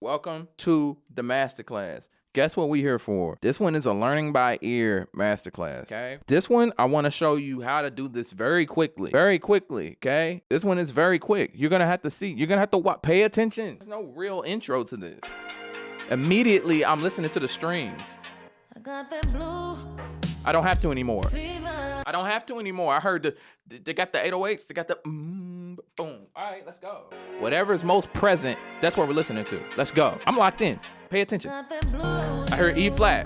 Welcome to the Masterclass. Guess what we here for? This one is a learning by ear masterclass, okay? This one, I want to show you how to do this very quickly, okay? This one is very quick. You're going to have to see. You're going to have to pay attention. There's no real intro to this. Immediately, I'm listening to the strings. I got that blue. I don't have to anymore. I don't have to anymore. I heard they got the 808s. They got the boom. All right, let's go. Whatever is most present, that's what we're listening to. Let's go. I'm locked in. Pay attention. I heard E flat.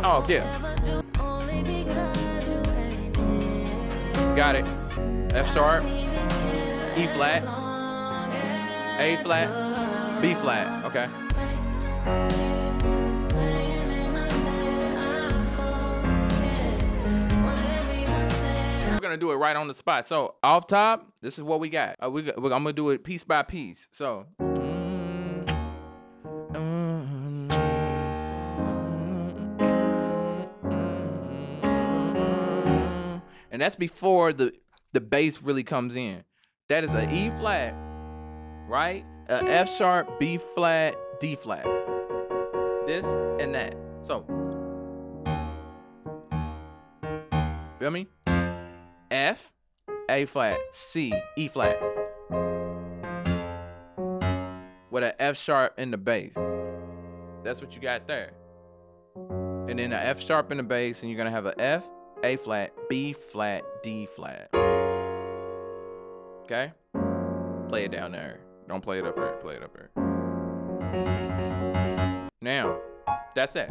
Oh, yeah. Got it. F sharp, E flat, A flat, B flat. Okay. We're gonna do it right on the spot. So off top, this is what we got. I'm gonna do it piece by piece. So. And that's before the bass really comes in. That is an E flat, right? A F sharp, B flat, D flat. This and that. So, feel me? F, A flat, C, E flat. With an F sharp in the bass. That's what you got there. And then an F sharp in the bass, and you're gonna have an F, A flat, B flat, D flat. Okay? Play it down there. Don't play it up here. Play it up here. Now, that's it.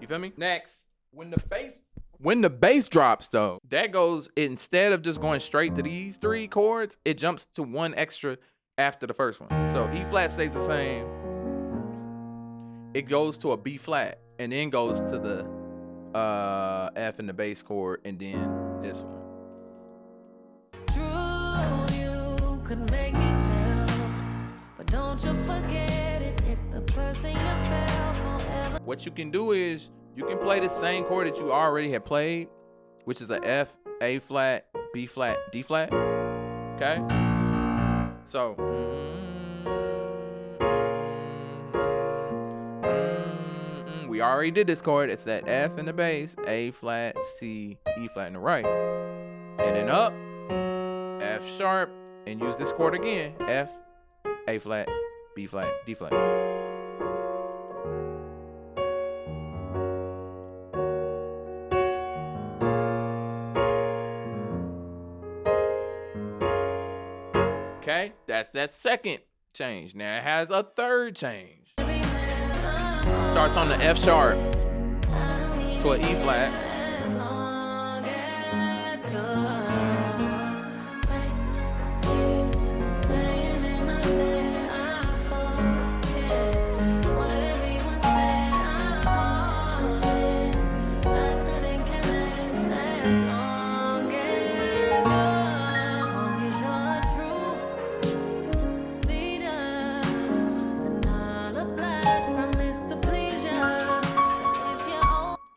You feel me? Next, when the bass drops though, that goes, instead of just going straight to these three chords, it jumps to one extra after the first one. So E flat stays the same. It goes to a B flat and then goes to the F in the bass chord and then this one. True, you could make me tell, but don't you forget it if the person you fell forever. What you can do is you can play the same chord that you already had played, which is a F, A flat, B flat, D flat. Okay? So, we already did this chord. It's that F in the bass, A flat, C, E flat in the right. And then up, F sharp, and use this chord again. F, A flat, B flat, D flat. Okay, that's that second change. Now it has a third change. Starts on the F sharp to an E flat.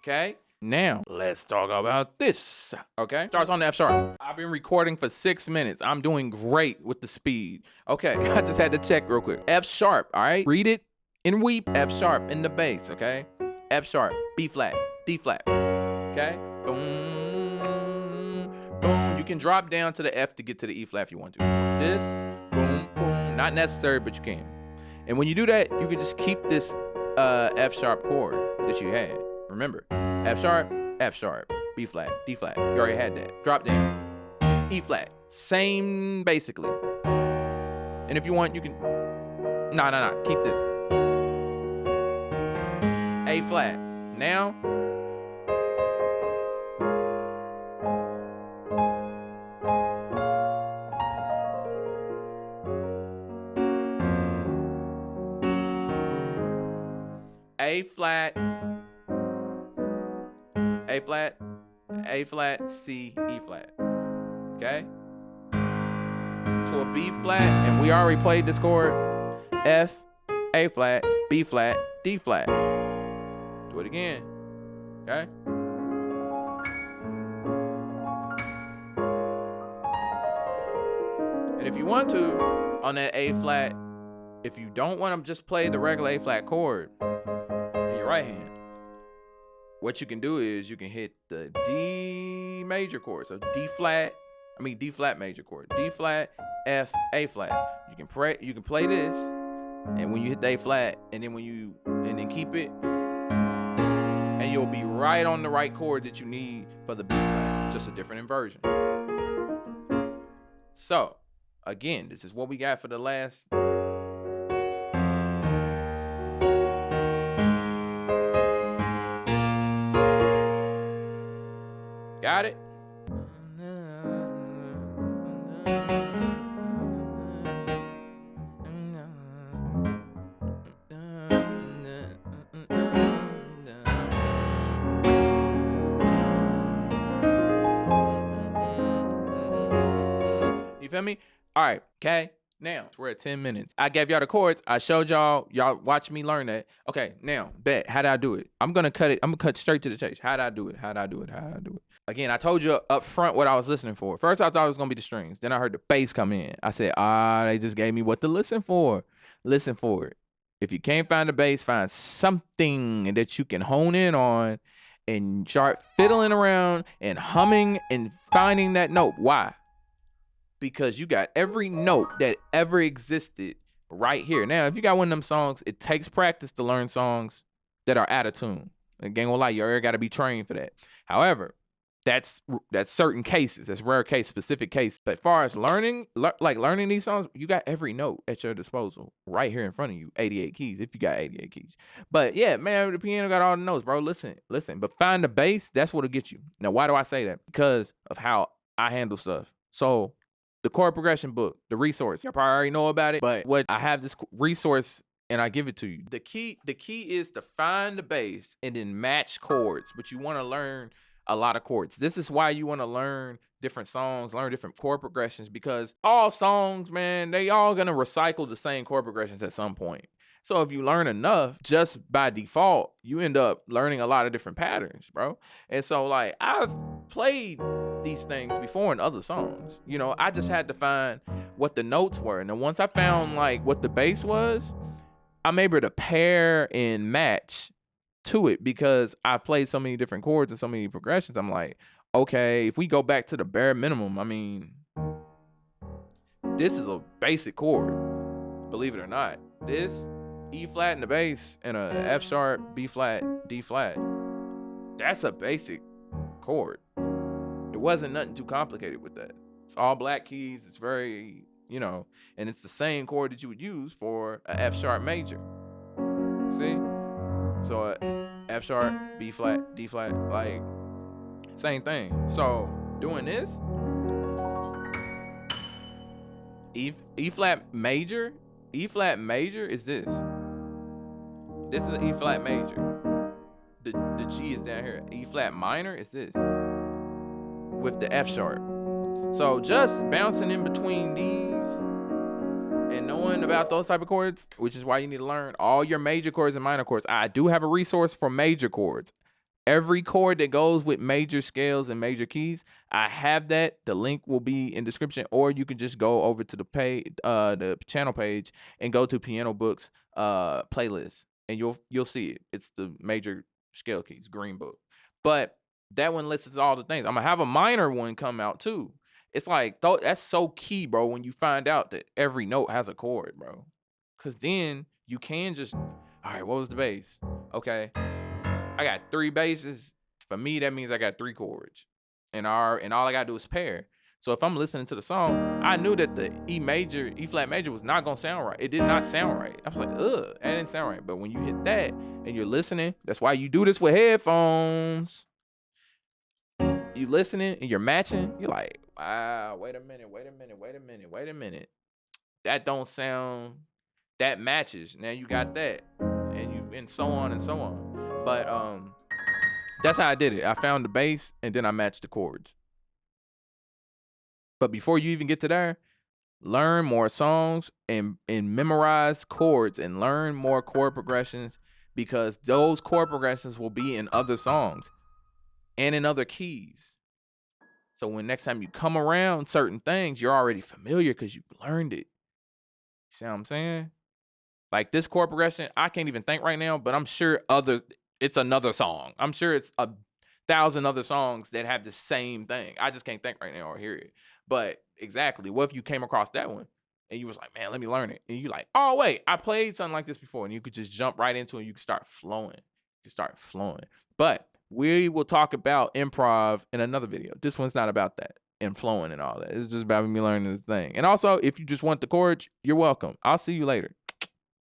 Okay, now let's talk about this. Okay, starts on the F sharp. I've been recording for 6 minutes. I'm doing great with the speed. Okay, I just had to check real quick. F sharp, all right? Read it and weep. F sharp in the bass, okay? F sharp, B flat, D flat, okay? Boom, boom. You can drop down to the F to get to the E flat if you want to. This, boom, boom. Not necessary, but you can. And when you do that, you can just keep this F sharp chord that you had. Remember, F sharp, B flat, D flat. You already had that. Drop down. E flat. Same, basically. And if you want, you can... No. Keep this. A flat. Now... A flat, A flat, A flat, C, E flat. Okay? To to a B flat, and we already played this chord. F, A flat, B flat, D flat. Do it again, okay? And if you want to, on that A flat, if you don't want to just play the regular A flat chord in your right hand, what you can do is you can hit the D major chord. So D flat major chord. D flat, F, A flat. You can play this, and when you hit the A flat, and then keep it, and you'll be right on the right chord that you need for the B flat, just a different inversion. So, again, this is what we got for the last. Got it? You feel me? All right, okay. Now, we're at 10 minutes. I gave y'all the chords. I showed y'all. Y'all watch me learn that. Okay, now, bet. How did I do it? I'm going to cut it. I'm going to cut straight to the chase. How did I do it? Again, I told you up front what I was listening for. First, I thought it was going to be the strings. Then I heard the bass come in. I said, they just gave me what to listen for. Listen for it. If you can't find the bass, find something that you can hone in on and start fiddling around and humming and finding that note. Why? Because you got every note that ever existed right here. Now, if you got one of them songs, it takes practice to learn songs that are out of tune. Again, will lie, you already got to be trained for that. However, that's certain cases. That's rare case, specific case. But as far as learning these songs, you got every note at your disposal right here in front of you. 88 keys, if you got 88 keys. But yeah, man, the piano got all the notes, bro. Listen. But find the bass, that's what'll get you. Now, why do I say that? Because of how I handle stuff. So, the chord progression book, the resource, you probably already know about it, but what I have this resource and I give it to you. The key is to find the bass and then match chords, but you want to learn a lot of chords. This is why you want to learn different songs, learn different chord progressions, because all songs, man, they all gonna recycle the same chord progressions at some point. So if you learn enough, just by default, you end up learning a lot of different patterns, bro. And so like I've played these things before in other songs. You know, I just had to find what the notes were. And then once I found like what the bass was, I'm able to pair and match to it because I've played so many different chords and so many progressions. I'm like, okay, if we go back to the bare minimum, I mean, this is a basic chord, believe it or not. This E flat in the bass and a F sharp, B flat, D flat. That's a basic chord. It wasn't nothing too complicated with that. It's all black keys. It's very, and it's the same chord that you would use for a F sharp major. See? So a F sharp, B flat, D flat, like same thing. So doing this, E flat major is this. This is an E flat major. The G is down here. E flat minor is this with the F sharp. So just bouncing in between these and knowing about those type of chords, which is why you need to learn all your major chords and minor chords. I do have a resource for major chords. Every chord that goes with major scales and major keys, I have that. The link will be in description, or you can just go over to the page, the channel page, and go to PNO Book's playlist, and you'll see it. It's the major scale keys, green book. But that one lists all the things. I'm gonna have a minor one come out too. It's like that's so key, bro. When you find out that every note has a chord, bro, because then you can just, all right, what was the bass? Okay. I got 3 basses. For me, that means I got 3 chords. And all I gotta do is pair. So if I'm listening to the song, I knew that the E flat major was not gonna sound right. It did not sound right. I was like, that didn't sound right. But when you hit that and you're listening, that's why you do this with headphones. You listening and you're matching, you're like, wow, wait a minute. That don't sound, that matches. Now you got that. And so on and so on. But that's how I did it. I found the bass and then I matched the chords. But before you even get to there, learn more songs and memorize chords and learn more chord progressions, because those chord progressions will be in other songs and in other keys. So when next time you come around certain things, you're already familiar because you've learned it. You see what I'm saying? Like this chord progression, I can't even think right now, but I'm sure it's another song. I'm sure it's 1,000 other songs that have the same thing. I just can't think right now or hear it. But exactly, what if you came across that one and you was like, man, let me learn it. And you like, oh wait, I played something like this before, and you could just jump right into it and you can start flowing. You can start flowing. But we will talk about improv in another video. This one's not about that and flowing and all that. It's just about me learning this thing. And also, if you just want the chords, you're welcome. I'll see you later.